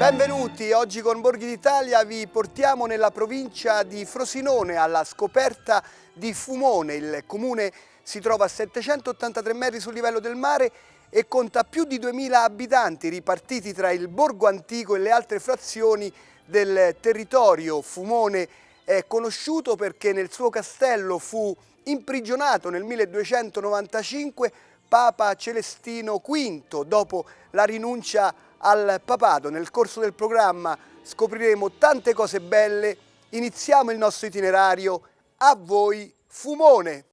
Benvenuti, oggi con Borghi d'Italia vi portiamo nella provincia di Frosinone alla scoperta di Fumone. Il comune si trova a 783 metri sul livello del mare e conta più di 2000 abitanti ripartiti tra il borgo antico e le altre frazioni del territorio. Fumone è conosciuto perché nel suo castello fu imprigionato nel 1295 Papa Celestino V dopo la rinuncia al papato. Nel corso del programma scopriremo tante cose belle. Iniziamo il nostro itinerario. A voi Fumone!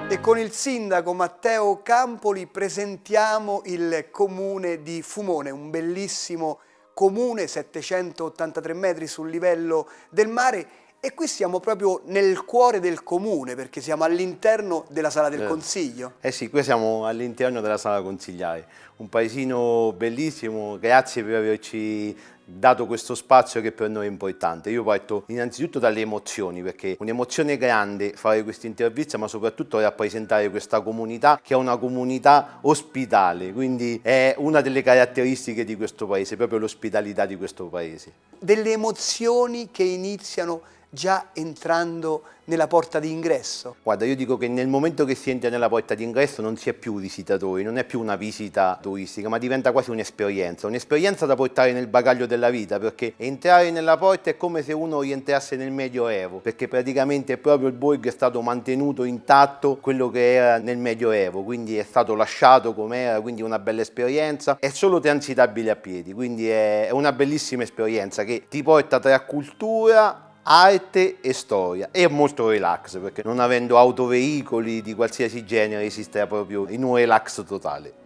E con il sindaco Matteo Campoli presentiamo il comune di Fumone, un bellissimo comune, 783 metri sul livello del mare, e qui siamo proprio nel cuore del comune perché siamo all'interno della Sala del Consiglio. Eh sì, qui siamo all'interno della Sala Consigliare, un paesino bellissimo, grazie per averci dato questo spazio che per noi è importante. Io parto innanzitutto dalle emozioni, perché un'emozione grande fare questa intervista, ma soprattutto rappresentare questa comunità che è una comunità ospitale, quindi è una delle caratteristiche di questo paese, proprio l'ospitalità di questo paese. Delle emozioni che iniziano già entrando nella porta d'ingresso. Guarda, io dico che nel momento che si entra nella porta d'ingresso non si è più visitatori, non è più una visita turistica, ma diventa quasi un'esperienza da portare nel bagaglio della vita, perché entrare nella porta è come se uno rientrasse nel Medioevo, perché praticamente proprio il borgo è stato mantenuto intatto quello che era nel Medioevo, quindi è stato lasciato com'era, quindi una bella esperienza, è solo transitabile a piedi, quindi è una bellissima esperienza che ti porta tra cultura, arte e storia, e molto relax, perché non avendo autoveicoli di qualsiasi genere si sta proprio in un relax totale.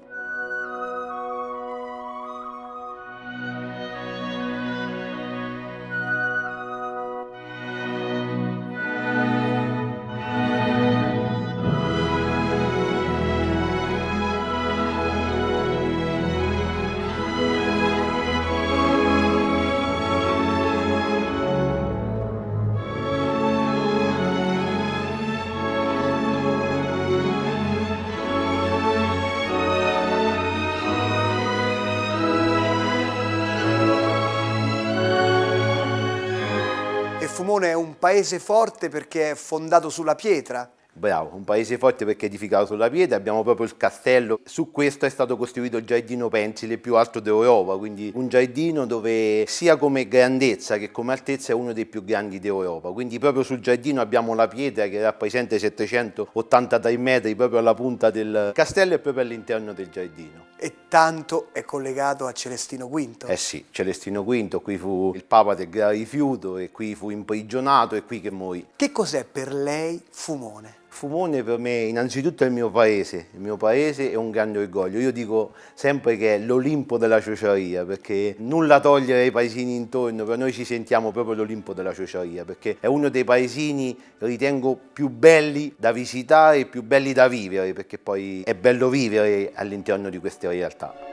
Fumone è un paese forte perché è fondato sulla pietra. Bravo, un paese forte perché è edificato sulla pietra, abbiamo proprio il castello, su questo è stato costruito il giardino pensile più alto d'Europa, quindi un giardino dove sia come grandezza che come altezza è uno dei più grandi d'Europa, quindi proprio sul giardino abbiamo la pietra che rappresenta i 783 metri proprio alla punta del castello e proprio all'interno del giardino. E tanto è collegato a Celestino V. Eh sì, Celestino V, qui fu il Papa del Gran Rifiuto e qui fu imprigionato e qui che morì. Che cos'è per lei Fumone? Fumone per me innanzitutto è il mio paese è un grande orgoglio. Io dico sempre che è l'Olimpo della ciociaria, perché nulla togliere ai paesini intorno, però noi ci sentiamo proprio l'Olimpo della ciociaria, perché è uno dei paesini, ritengo, più belli da visitare e più belli da vivere, perché poi è bello vivere all'interno di queste realtà.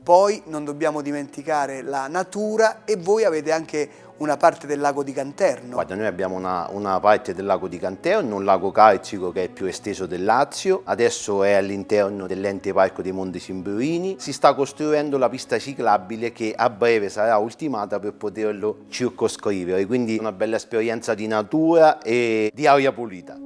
Poi non dobbiamo dimenticare la natura e voi avete anche una parte del lago di Canterno. Guarda, noi abbiamo una parte del lago di Canterno, un lago carsico che è il più esteso del Lazio, adesso è all'interno dell'ente parco dei Monti Simbruini, si sta costruendo la pista ciclabile che a breve sarà ultimata per poterlo circoscrivere, quindi una bella esperienza di natura e di aria pulita.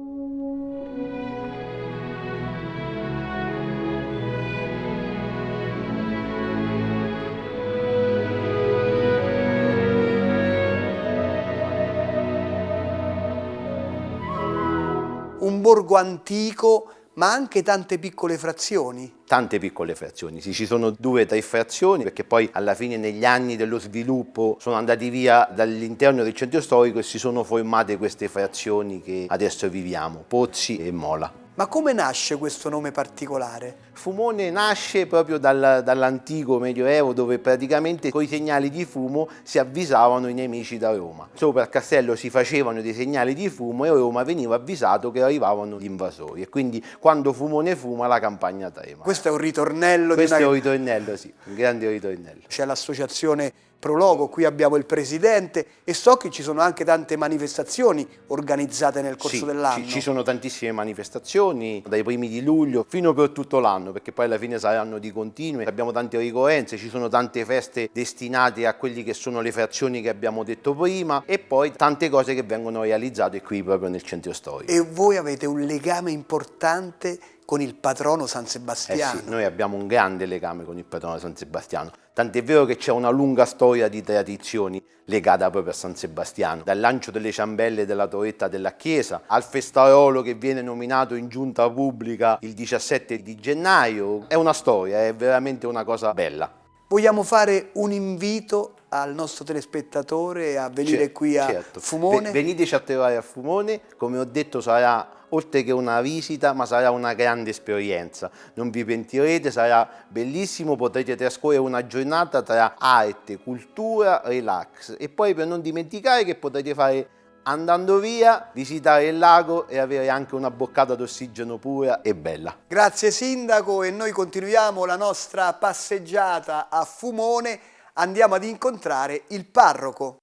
Un borgo antico ma anche tante piccole frazioni. Tante piccole frazioni, sì, ci sono 2 o 3 frazioni, perché poi alla fine negli anni dello sviluppo sono andati via dall'interno del centro storico e si sono formate queste frazioni che adesso viviamo, Pozzi e Mola. Ma come nasce questo nome particolare? Fumone nasce proprio dall'antico Medioevo, dove praticamente con i segnali di fumo si avvisavano i nemici da Roma. Sopra il castello si facevano dei segnali di fumo e Roma veniva avvisato che arrivavano gli invasori, e quindi quando Fumone fuma la campagna trema. Questo è un ritornello Questo di è una... un ritornello, sì, un grande ritornello. C'è l'associazione Prologo, qui abbiamo il presidente e so che ci sono anche tante manifestazioni organizzate nel corso Sì, dell'anno. ci sono tantissime manifestazioni dai primi di luglio fino per tutto l'anno, perché poi alla fine saranno di continue. Abbiamo tante ricorrenze, ci sono tante feste destinate a quelli che sono le frazioni che abbiamo detto prima, e poi tante cose che vengono realizzate qui proprio nel centro storico. E voi avete un legame importante con il patrono San Eh Sebastiano. sì, noi abbiamo un grande legame con il patrono San Sebastiano, tant'è vero che c'è una lunga storia di tradizioni legata proprio a San Sebastiano, dal lancio delle ciambelle della torretta della chiesa al festarolo che viene nominato in giunta pubblica il 17 di gennaio. È una storia, è veramente una cosa bella. Vogliamo fare un invito al nostro telespettatore a venire qui a Certo. Fumone? Veniteci a trovare a Fumone, come ho detto sarà oltre che una visita, ma sarà una grande esperienza. Non vi pentirete, sarà bellissimo, potrete trascorrere una giornata tra arte, cultura, relax, e poi per non dimenticare che potrete fare, andando via, visitare il lago e avere anche una boccata d'ossigeno pura e bella. Grazie Sindaco, e noi continuiamo la nostra passeggiata a Fumone, andiamo ad incontrare il parroco.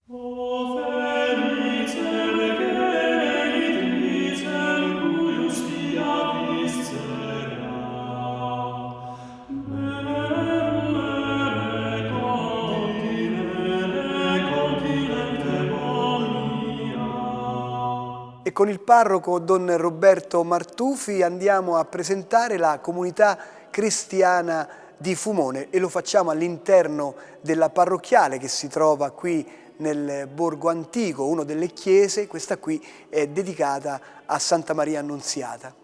E con il parroco Don Roberto Martufi andiamo a presentare la comunità cristiana di Fumone, e lo facciamo all'interno della parrocchiale che si trova qui nel Borgo Antico, una delle chiese. Questa qui è dedicata a Santa Maria Annunziata.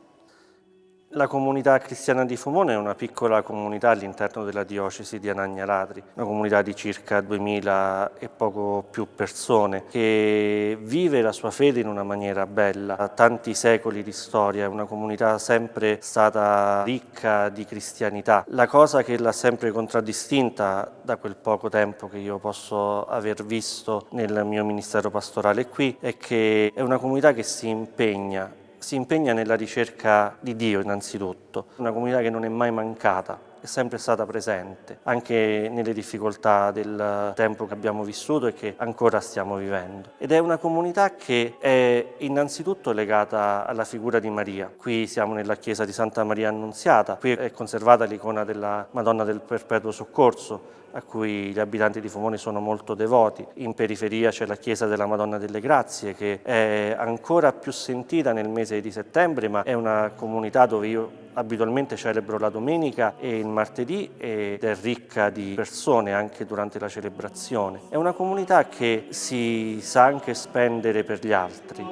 La comunità cristiana di Fumone è una piccola comunità all'interno della diocesi di Anagni-Alatri, una comunità di circa 2000 e poco più persone, che vive la sua fede in una maniera bella. Ha tanti secoli di storia, è una comunità sempre stata ricca di cristianità. La cosa che l'ha sempre contraddistinta, da quel poco tempo che io posso aver visto nel mio ministero pastorale qui, è che è una comunità che si impegna nella ricerca di Dio innanzitutto, una comunità che non è mai mancata, è sempre stata presente, anche nelle difficoltà del tempo che abbiamo vissuto e che ancora stiamo vivendo. Ed è una comunità che è innanzitutto legata alla figura di Maria. Qui siamo nella chiesa di Santa Maria Annunziata, qui è conservata l'icona della Madonna del Perpetuo Soccorso, a cui gli abitanti di Fumone sono molto devoti. In periferia c'è la chiesa della Madonna delle Grazie, che è ancora più sentita nel mese di settembre, ma è una comunità dove io abitualmente celebro la domenica e il martedì, ed è ricca di persone anche durante la celebrazione. È una comunità che si sa anche spendere per gli altri.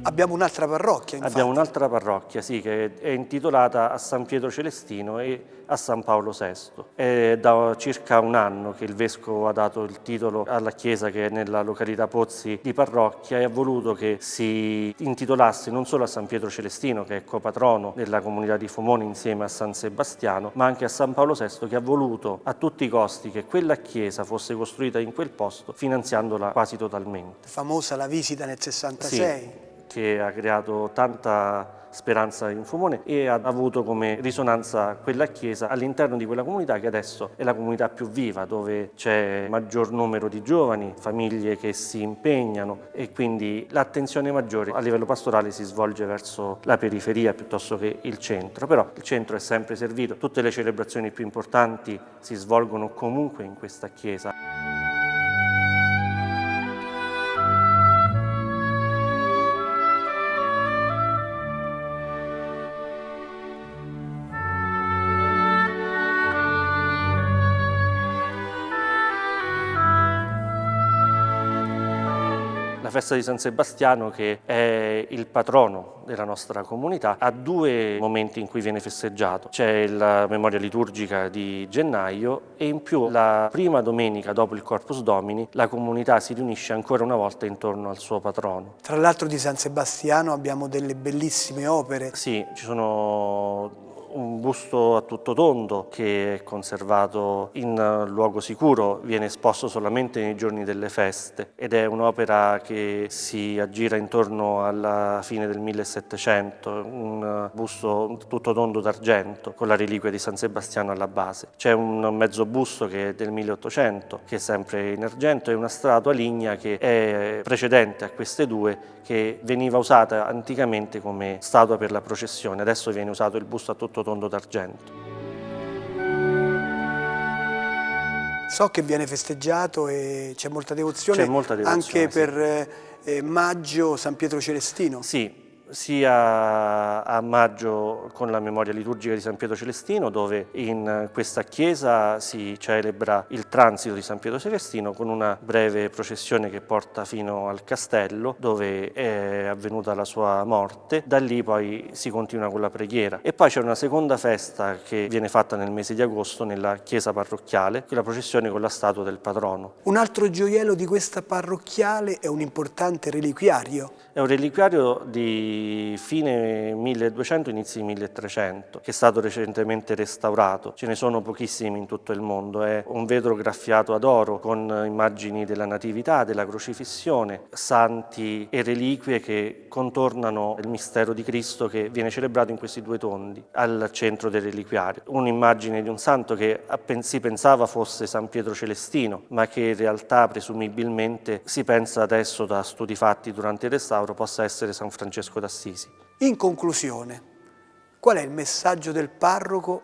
Abbiamo un'altra parrocchia, infatti. Abbiamo un'altra parrocchia, sì, che è intitolata a San Pietro Celestino e a San Paolo VI. È da circa un anno che il Vescovo ha dato il titolo alla chiesa, che è nella località Pozzi, di parrocchia, e ha voluto che si intitolasse non solo a San Pietro Celestino, che è copatrono della comunità di Fumone insieme a San Sebastiano, ma anche a San Paolo VI, che ha voluto a tutti i costi che quella chiesa fosse costruita in quel posto, finanziandola quasi totalmente. Famosa la visita nel 66. Sì, che ha creato tanta speranza in Fumone e ha avuto come risonanza quella chiesa all'interno di quella comunità, che adesso è la comunità più viva, dove c'è maggior numero di giovani, famiglie che si impegnano, e quindi l'attenzione maggiore a livello pastorale si svolge verso la periferia piuttosto che il centro, però il centro è sempre servito, tutte le celebrazioni più importanti si svolgono comunque in questa chiesa. La festa di San Sebastiano, che è il patrono della nostra comunità, ha due momenti in cui viene festeggiato. C'è la memoria liturgica di gennaio e in più la prima domenica dopo il Corpus Domini la comunità si riunisce ancora una volta intorno al suo patrono. Tra l'altro di San Sebastiano abbiamo delle bellissime opere. Sì, ci sono un busto a tutto tondo che è conservato in luogo sicuro, viene esposto solamente nei giorni delle feste ed è un'opera che si aggira intorno alla fine del 1700, un busto tutto tondo d'argento con la reliquia di San Sebastiano alla base. C'è un mezzo busto che è del 1800 che è sempre in argento e una statua lignea che è precedente a queste due, che veniva usata anticamente come statua per la processione, adesso viene usato il busto a tutto tondo d'argento. So che viene festeggiato e c'è molta devozione, C'è molta devozione, anche sì. per maggio San Pietro Celestino. Sì, sia a maggio con la memoria liturgica di San Pietro Celestino, dove in questa chiesa si celebra il transito di San Pietro Celestino con una breve processione che porta fino al castello dove è avvenuta la sua morte. Da lì poi si continua con la preghiera e poi c'è una seconda festa che viene fatta nel mese di agosto nella chiesa parrocchiale, che è la processione con la statua del patrono. Un altro gioiello di questa parrocchiale è un importante reliquiario. È un reliquiario di fine 1200, inizi 1300, che è stato recentemente restaurato. Ce ne sono pochissimi in tutto il mondo. È un vetro graffiato ad oro con immagini della Natività, della Crocifissione, santi e reliquie che contornano il mistero di Cristo che viene celebrato in questi due tondi al centro del reliquiario. Un'immagine di un santo che si pensava fosse San Pietro Celestino, ma che in realtà presumibilmente si pensa adesso da studi fatti durante il restauro possa essere San Francesco d'Assisi. In conclusione, qual è il messaggio del parroco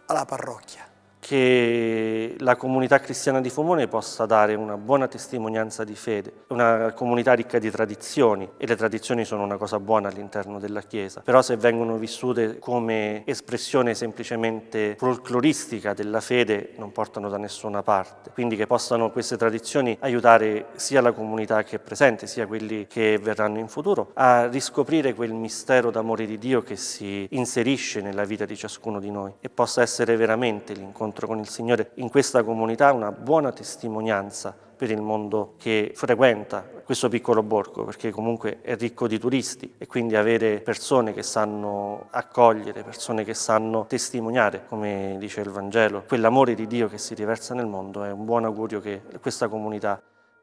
alla parrocchia? Che la comunità cristiana di Fumone possa dare una buona testimonianza di fede, una comunità ricca di tradizioni e le tradizioni sono una cosa buona all'interno della Chiesa, però se vengono vissute come espressione semplicemente folcloristica della fede non portano da nessuna parte, quindi che possano queste tradizioni aiutare sia la comunità che è presente sia quelli che verranno in futuro a riscoprire quel mistero d'amore di Dio che si inserisce nella vita di ciascuno di noi e possa essere veramente l'incontro con il Signore in questa comunità una buona testimonianza per il mondo che frequenta questo piccolo borgo, perché comunque è ricco di turisti e quindi avere persone che sanno accogliere, persone che sanno testimoniare, come dice il Vangelo, quell'amore di Dio che si riversa nel mondo è un buon augurio che questa comunità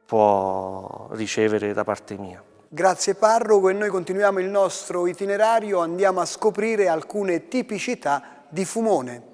può ricevere da parte mia. Grazie parroco e noi continuiamo il nostro itinerario, andiamo a scoprire alcune tipicità di Fumone.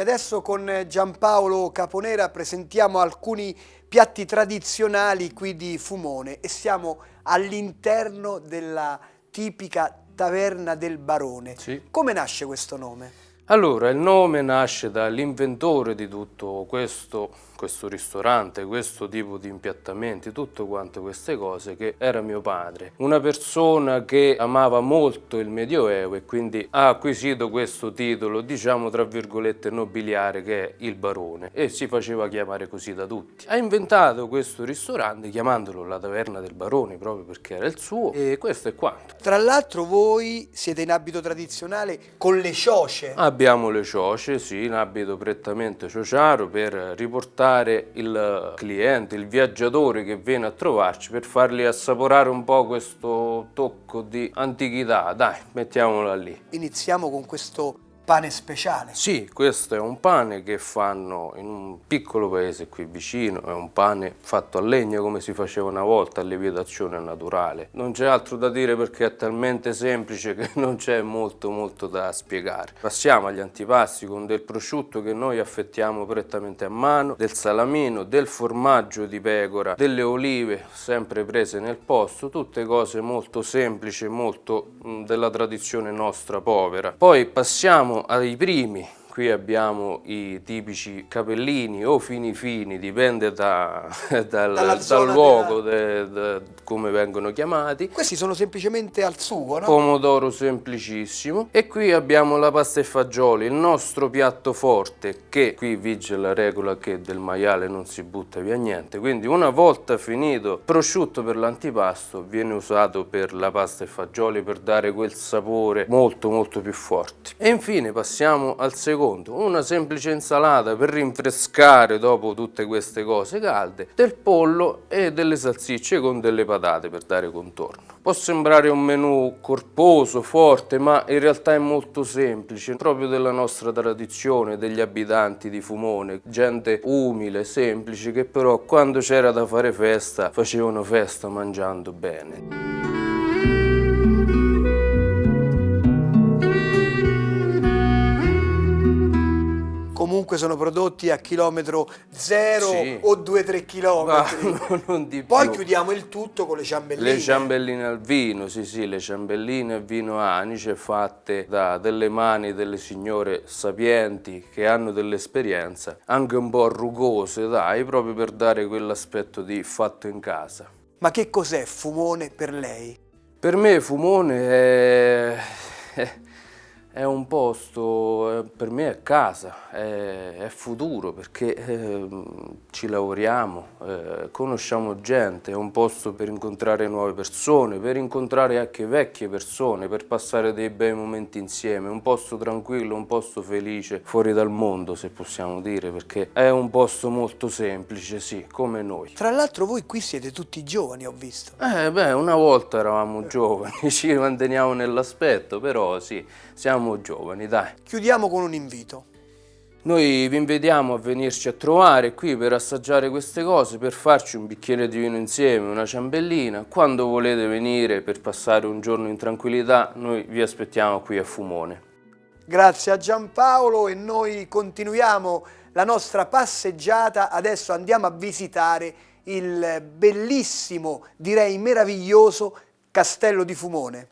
Adesso con Giampaolo Caponera presentiamo alcuni piatti tradizionali qui di Fumone e siamo all'interno della tipica Taverna del Barone. Sì. Come nasce questo nome? Allora, il nome nasce dall'inventore di tutto questo ristorante, questo tipo di impiattamenti, tutto quanto queste cose, che era mio padre. Una persona che amava molto il Medioevo e quindi ha acquisito questo titolo, diciamo tra virgolette nobiliare, che è il barone, e si faceva chiamare così da tutti. Ha inventato questo ristorante chiamandolo la Taverna del Barone proprio perché era il suo, e questo è quanto. Tra l'altro voi siete in abito tradizionale con le cioce. Abbiamo le cioce, sì, in abito prettamente ciociaro per riportare il cliente, il viaggiatore che viene a trovarci, per fargli assaporare un po' questo tocco di antichità. Dai, mettiamola lì. Iniziamo con questo pane speciale. Sì, questo è un pane che fanno in un piccolo paese qui vicino, è un pane fatto a legna come si faceva una volta, a lievitazione naturale. Non c'è altro da dire perché è talmente semplice che non c'è molto da spiegare. Passiamo agli antipasti con del prosciutto che noi affettiamo prettamente a mano, del salamino, del formaggio di pecora, delle olive sempre prese nel posto, tutte cose molto semplici, molto della tradizione nostra povera. Poi passiamo ai primi, Qui abbiamo i tipici capellini o fini fini, dipende dal luogo, come vengono chiamati. Questi sono semplicemente al sugo, no? Pomodoro semplicissimo. E qui abbiamo la pasta e fagioli, il nostro piatto forte, che qui vige la regola che del maiale non si butta via niente. Quindi una volta finito prosciutto per l'antipasto viene usato per la pasta e fagioli per dare quel sapore molto molto più forte. E infine passiamo al secondo, una semplice insalata per rinfrescare dopo tutte queste cose calde, del pollo e delle salsicce con delle patate per dare contorno. Può sembrare un menù corposo, forte, ma in realtà è molto semplice, proprio della nostra tradizione, degli abitanti di Fumone, gente umile, semplice, che però quando c'era da fare festa facevano festa mangiando bene. Comunque sono prodotti a chilometro zero, Sì. o 2-3 chilometri. No, non di Poi più. chiudiamo il tutto con le ciambelline. Le ciambelline al vino, sì, le ciambelline a vino anice fatte da delle mani delle signore sapienti che hanno dell'esperienza, anche un po' rugose, dai, proprio per dare quell'aspetto di fatto in casa. Ma che cos'è Fumone per lei? Per me Fumone è un posto, per me è casa, è futuro, perché ci lavoriamo, conosciamo gente, è un posto per incontrare nuove persone, per incontrare anche vecchie persone, per passare dei bei momenti insieme, un posto tranquillo, un posto felice, fuori dal mondo, se possiamo dire, perché è un posto molto semplice, sì, come noi. Tra l'altro voi qui siete tutti giovani, ho visto. Una volta eravamo giovani, ci manteniamo nell'aspetto, però sì, siamo giovani, dai. Chiudiamo con un invito. Noi vi invitiamo a venirci a trovare qui per assaggiare queste cose, per farci un bicchiere di vino insieme, una ciambellina. Quando volete venire per passare un giorno in tranquillità, noi vi aspettiamo qui a Fumone. Grazie a Giampaolo e noi continuiamo la nostra passeggiata. Adesso andiamo a visitare il bellissimo, direi meraviglioso, Castello di Fumone.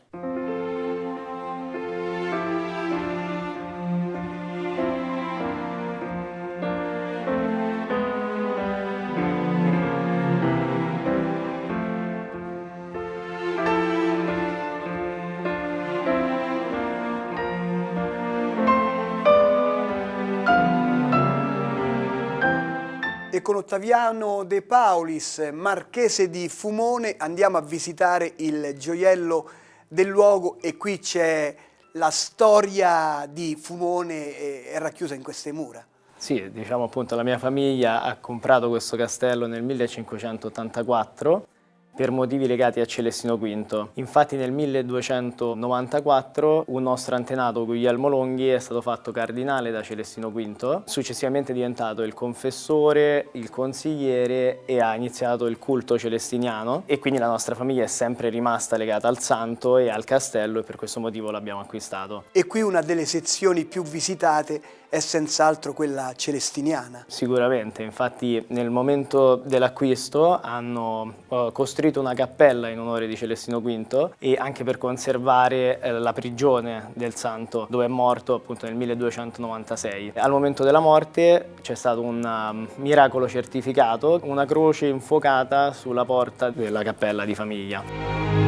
E con Ottaviano De Paulis, marchese di Fumone, andiamo a visitare il gioiello del luogo e qui c'è la storia di Fumone è racchiusa in queste mura. Sì, diciamo appunto la mia famiglia ha comprato questo castello nel 1584 per motivi legati a Celestino V. Infatti nel 1294 un nostro antenato, Guglielmo Longhi, è stato fatto cardinale da Celestino V, successivamente è diventato il confessore, il consigliere e ha iniziato il culto celestiniano e quindi la nostra famiglia è sempre rimasta legata al santo e al castello e per questo motivo l'abbiamo acquistato. E qui una delle sezioni più visitate è senz'altro quella celestiniana. Sicuramente, infatti nel momento dell'acquisto hanno costruito una cappella in onore di Celestino V e anche per conservare la prigione del santo dove è morto appunto nel 1296. Al momento della morte c'è stato un miracolo certificato, una croce infuocata sulla porta della cappella di famiglia.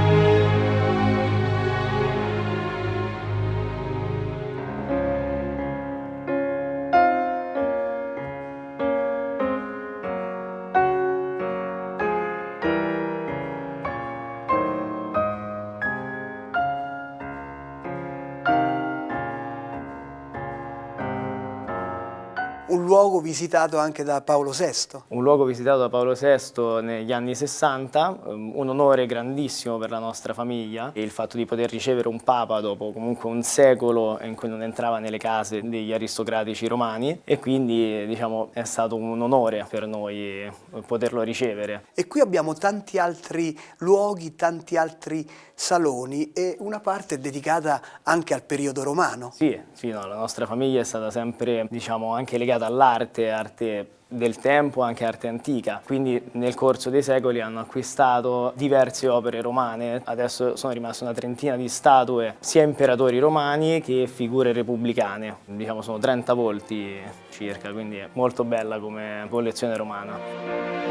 Un luogo visitato anche da Paolo VI. Un luogo visitato da Paolo VI negli anni 60, un onore grandissimo per la nostra famiglia e il fatto di poter ricevere un papa dopo comunque un secolo in cui non entrava nelle case degli aristocratici romani e quindi diciamo è stato un onore per noi poterlo ricevere. E qui abbiamo tanti altri luoghi, tanti altri saloni e una parte è dedicata anche al periodo romano. Sì, no, la nostra famiglia è stata sempre diciamo anche legata legata all'arte, arte del tempo, anche arte antica, quindi nel corso dei secoli hanno acquistato diverse opere romane. Adesso sono rimaste una trentina di statue, sia imperatori romani che figure repubblicane, diciamo sono 30 volti circa, quindi è molto bella come collezione romana.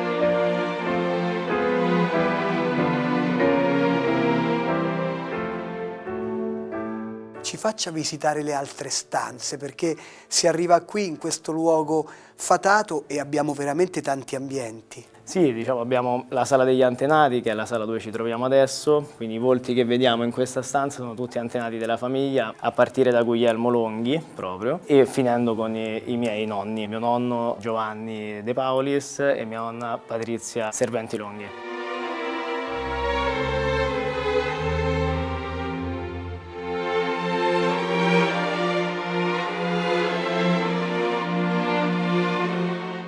Ci faccia visitare le altre stanze, perché si arriva qui in questo luogo fatato e abbiamo veramente tanti ambienti. Sì, diciamo abbiamo la sala degli antenati, che è la sala dove ci troviamo adesso, quindi i volti che vediamo in questa stanza sono tutti antenati della famiglia, a partire da Guglielmo Longhi proprio, e finendo con i miei nonni, mio nonno Giovanni De Paulis e mia nonna Patrizia Serventi Longhi.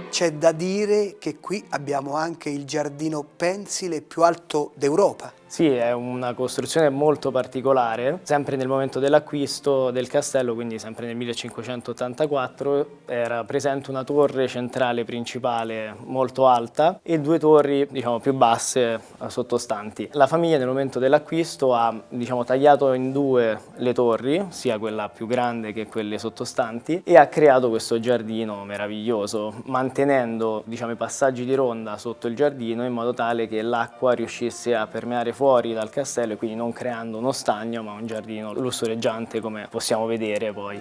C'è da dire che qui abbiamo anche il giardino pensile più alto d'Europa. Sì, è una costruzione molto particolare, sempre nel momento dell'acquisto del castello, quindi sempre nel 1584, era presente una torre centrale principale molto alta e due torri, diciamo, più basse sottostanti. La famiglia nel momento dell'acquisto ha, diciamo, tagliato in due le torri, sia quella più grande che quelle sottostanti, e ha creato questo giardino meraviglioso, mantenendo, diciamo, i passaggi di ronda sotto il giardino in modo tale che l'acqua riuscisse a permeare fuori dal castello e quindi non creando uno stagno ma un giardino lussureggiante come possiamo vedere poi.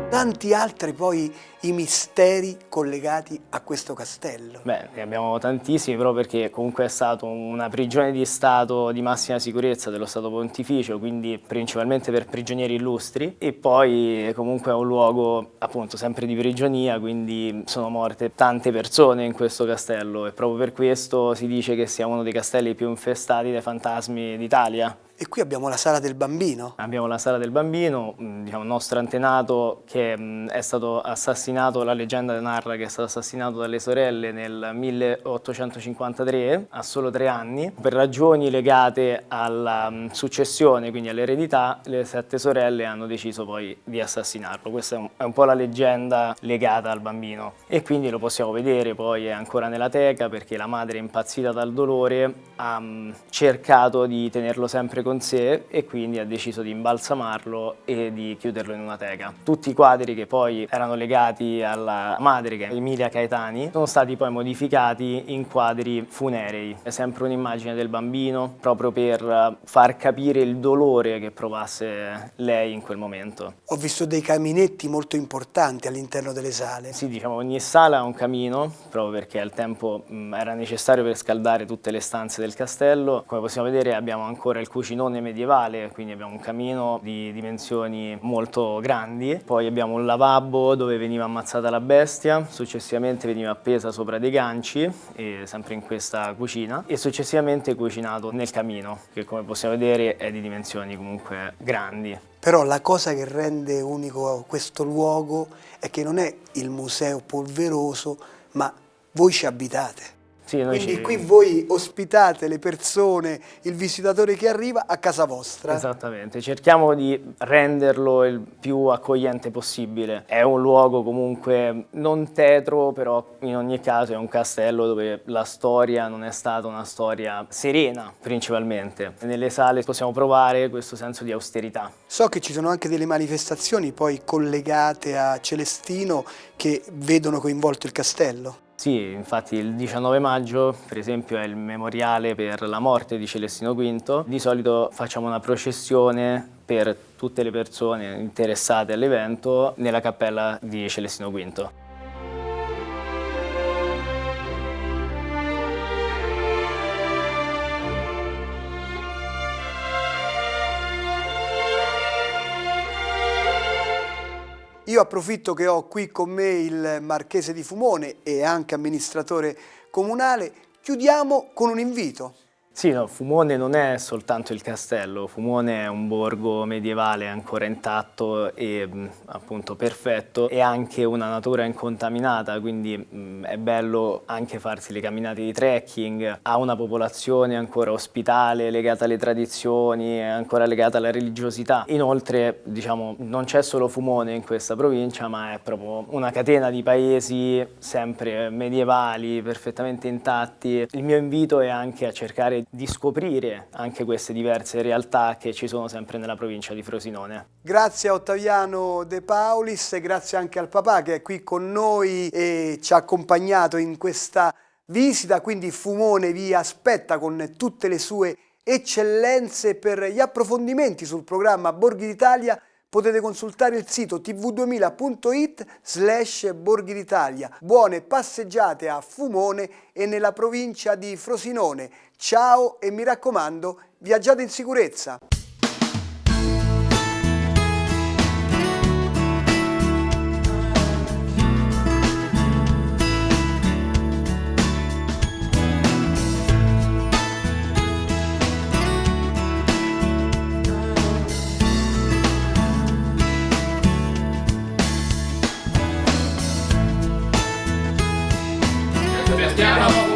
Tanti altri poi i misteri collegati a questo castello. Beh, ne abbiamo tantissimi, però perché comunque è stato una prigione di Stato di massima sicurezza dello Stato Pontificio, quindi principalmente per prigionieri illustri, e poi comunque è un luogo appunto sempre di prigionia, quindi sono morte tante persone in questo castello e proprio per questo si dice che sia uno dei castelli più infestati dai fantasmi d'Italia. E qui abbiamo la sala del bambino. Abbiamo la sala del bambino, diciamo, un nostro antenato che è stato assassinato, la leggenda narra che è stato assassinato dalle sorelle nel 1853, a solo 3 anni. Per ragioni legate alla successione, quindi all'eredità, le 7 sorelle hanno deciso poi di assassinarlo. Questa è un po' la leggenda legata al bambino. E quindi lo possiamo vedere, poi è ancora nella teca perché la madre, impazzita dal dolore, ha cercato di tenerlo sempre con sé e quindi ha deciso di imbalsamarlo e di chiuderlo in una teca. Tutti i quadri che poi erano legati alla madre, che è Emilia Caetani, sono stati poi modificati in quadri funerei. È sempre un'immagine del bambino, proprio per far capire il dolore che provasse lei in quel momento. Ho visto dei caminetti molto importanti all'interno delle sale. Sì, diciamo ogni sala ha un camino, proprio perché al tempo era necessario per scaldare tutte le stanze del castello. Come possiamo vedere abbiamo ancora il cucinone medievale, quindi abbiamo un camino di dimensioni molto grandi. Poi abbiamo un lavabo dove veniva ammazzata la bestia, successivamente veniva appesa sopra dei ganci, e sempre in questa cucina, e successivamente cucinato nel camino, che come possiamo vedere è di dimensioni comunque grandi. Però la cosa che rende unico questo luogo è che non è il museo polveroso, ma voi ci abitate. Sì, Quindi qui voi ospitate le persone, il visitatore che arriva a casa vostra. Esattamente, cerchiamo di renderlo il più accogliente possibile. È un luogo comunque non tetro, però in ogni caso è un castello dove la storia non è stata una storia serena principalmente. Nelle sale possiamo provare questo senso di austerità. So che ci sono anche delle manifestazioni poi collegate a Celestino che vedono coinvolto il castello. Sì, infatti il 19 maggio, per esempio, è il memoriale per la morte di Celestino V. Di solito facciamo una processione per tutte le persone interessate all'evento nella cappella di Celestino V. Io approfitto che ho qui con me il marchese di Fumone e anche amministratore comunale. Chiudiamo con un invito. Sì, no, Fumone non è soltanto il castello, Fumone è un borgo medievale ancora intatto e appunto perfetto, e anche una natura incontaminata, quindi è bello anche farsi le camminate di trekking, ha una popolazione ancora ospitale, legata alle tradizioni, ancora legata alla religiosità. Inoltre, diciamo, non c'è solo Fumone in questa provincia, ma è proprio una catena di paesi sempre medievali, perfettamente intatti. Il mio invito è anche a cercare di scoprire anche queste diverse realtà che ci sono sempre nella provincia di Frosinone. Grazie a Ottaviano De Paulis e grazie anche al papà che è qui con noi e ci ha accompagnato in questa visita. Quindi Fumone vi aspetta con tutte le sue eccellenze. Per gli approfondimenti sul programma Borghi d'Italia potete consultare il sito tv2000.it/Borghi d'Italia. Buone passeggiate a Fumone e nella provincia di Frosinone. Ciao e mi raccomando, viaggiate in sicurezza! Aspettiamo!